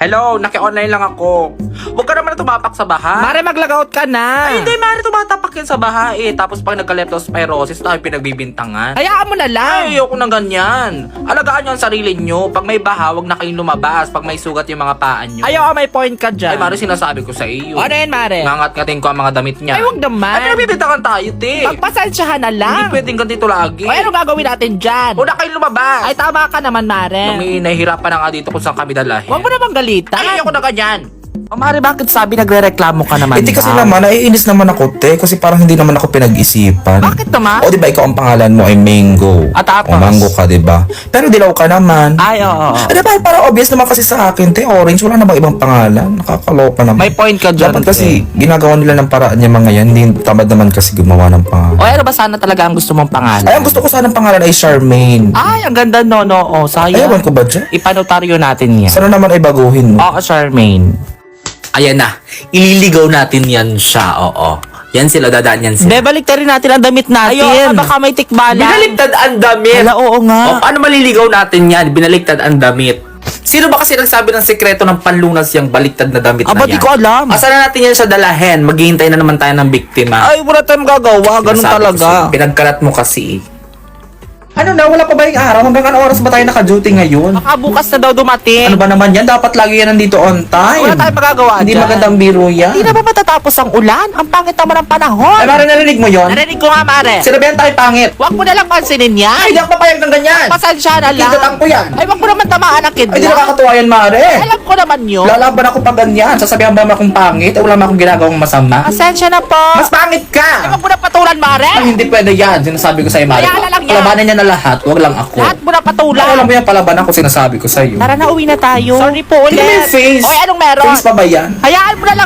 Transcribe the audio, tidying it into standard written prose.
Hello, naki-online lang ako. Huwag ka naman na tumapak sa baha. Mare, mag-logout ka na. Ay, hindi, Mare, tumatapak yan sa baha eh. Tapos pag nagka-leptospirosis, tayo pinagbibintangan. Hayaan mo na lang. Ay, ayoko ng ganyan. Alagaan nyo ang sarili nyo. Pag may baha, huwag na kayong lumabas. Pag may sugat yung mga paan nyo. Ayaw, may point ka dyan. Ay, Mare, sinasabi ko sa iyo. Ano yan, Mare? Ngangat-ngatin ko ang mga damit niya. Ay, huwag naman. Ay, pinagbibintangan tayo, te. Pagpasensyahan na Hindi lang. pwedeng ganito lagi. Ay, ano gagawin natin dyan? Huwag na kayong lumabas. Ay, tama ka naman, Mare. May nahihirapan na nga dito kung saan kami dalahin. Huwag mo namang galitan. Ay, ayoko na ganyan. Oh, Mare, bakit sabi nagre-reklamo ka naman? Hindi kasi naman, naiinis naman ako, te. Kasi parang hindi naman ako pinag-isipan. Bakit naman? O, di ba, ikaw ang pangalan mo ay Mango. At tapos? O, Mango ka, di ba? Pero dilaw ka naman. Ay, oo. Di ba, parang obvious naman kasi sa akin, te. Orange, wala na bang ibang pangalan? Nakakaloka naman. May point ka dyan. Dapat kasi, ginagawa nila ng paraan niya mga yan. Hindi tamad naman kasi gumawa ng pangalan. O, ano ba sana talaga ang gusto mong pangalan? Ay, ang gusto ko sana ng pangalan ay Charmaine. Ay, ang ganda no. O, Ay, sayang. ewan ko ba dyan? Ipanotaryo natin yan. Sana naman ay baguhin mo. Oo, Charmaine. Ayan na. Ililigaw natin yan siya, oo. Yan sila, dadaan yan sila. Bebalik rin natin ang damit natin. Ayun. Baka may tikbalan. Binaliktad ang damit. Hala, oo O, nga. paano maliligaw natin yan? Binaliktad ang damit. Sino ba kasi nagsabi ng sekreto ng panlunas yung baliktad na damit Aba, na di yan? ko alam. Asan na natin yan sa dalahin? Maghihintay na naman tayo ng biktima. Ay, wala tayong gagawa. Ganun Sinasabi ko talaga. sa'yo, pinagkalat mo kasi eh. Ano na, wala pa ba yung araw? Hanggang ano oras ba tayo naka-duty ngayon? Baka bukas na daw dumating. Ano ba naman yan? Dapat lagi yan nandito on time. Wala tayong magagawa Hindi dyan. magandang biro yan. Hindi na ba matatapos ang ulan? Ang pangit naman ng panahon. Ay, Mare, narinig mo yon? Narinig ko nga, Mare. Sinabihan tayo pangit. Huwag mo na lang pansinin Ay, yan. hindi ako papayag ng ganyan. Pasensya na lang. Kindatang ko yan. Ay, wag mo naman tamaan ang Ay, di kidlat. nakakatuwa yan, Mare. Alam ko naman yun. Lalaban ako pag ganyan. Sasabihan ba akong pangit? O wala mo akong ginagawang masama? Pasensya na po. Mas pangit Ay, ka! wag mo na patulan, Mare. Ay, hindi pwede yan. Sinasabi ko sa'yo, Mare. Kaya lang yan. Palabanan niya na lahat. Huwag lang ako. Lahat mo na patulan. Alam mo yan, palaban ako. Sinasabi ko sa'yo. Tara na, uwi na tayo. Sorry po ulit. Tingnan mo yung face. Oy, anong meron? Face pa ba yan? Hayaan mo na lang